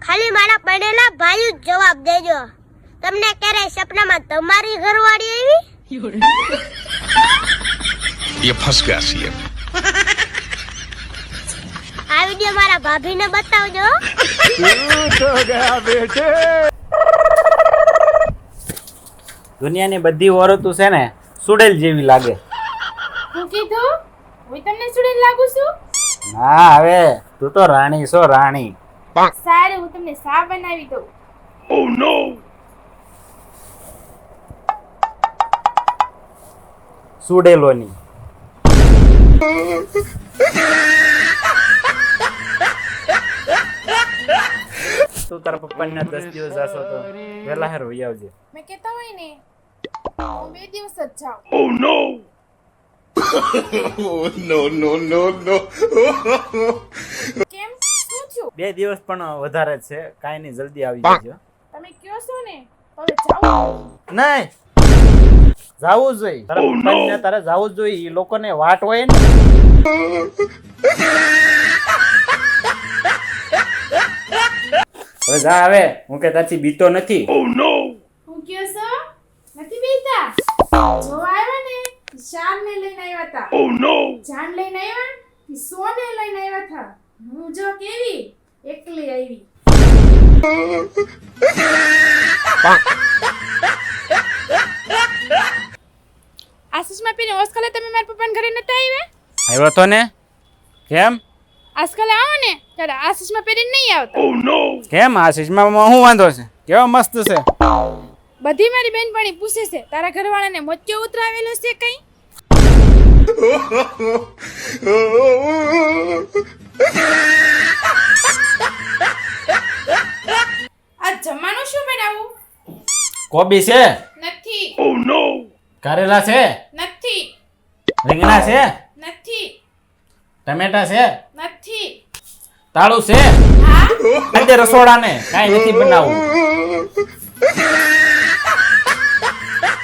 ખાલી મારા પડેલા ભાઈ જ જવાબ દેજો. તમને ક્યારે સપનામાં તમારી ઘરવાળી આવી? ये फंस गया सीएम. આ વિડિયો મારા ભાભીને બતાવજો. દુનિયાની બધી ઓરતો છે ને સુડેલ જેવી લાગે. હું કીધું હું તમને સુડેલ લાગુ છું? ના હવે તું તો રાણી છો રાણી. સારું હું તમને સા બનાવી દઉં. Oh no! સુડેલોની. તું તારા પપ્પાને 10 દિવસ જાશો તો વહેલા હેર વહી આવજે. મેં કહેતા હોય ને હું 2 દિવસ જ જાઉં. Oh no! Oh no no no no! કેમ શું થયું? 2 દિવસ પણ વધારે જ છે, કાંઈ નહીં, જલ્દી આવી જજો. તમે કયો છો ને હવે જાઉં. નહીં જાવું જોઈએ, તારા પપ્પાને તારે જાવું જ જોઈએ, એ લોકોને વાટ હોય ને. હવે જા, હવે હું કે તારથી બીતો નથી. Oh no! હું કયો છો નથી બેતા? જો આવ્યા ને શાન ને લઈને આવ્યા હતા. Oh no! જાન લઈને આવ્યા કે સોને લઈને આવ્યા હતા. હું જો કેવી એકલી આવી. આશીષમાં પીને ઓસ્કાલે તમે મારા પપ્પાને ઘરે નતા આવ્યા? આવ્યો તો ને. કેમ આજકાલ આવો ને ત્યારે આશીષમાં પહેરીને નહીં આવતા. Oh no! કેમ આશીષમાં શું વાંધો છે? કેવો મસ્ત છે. બધી મારી બેનપણી પૂછે છે તારા ઘરવાળાને મોતિયો ઉતરાવેલો છે કઈ? આ જમવાનું શું બનાવું? કોબી છે? નથી. Oh no! કારેલા છે? નથી. રીંગણા છે? નથી. ટમેટા છે? નથી. તાળું છે? હા આજે રસોડાને કાંઈ નથી બનાવવું.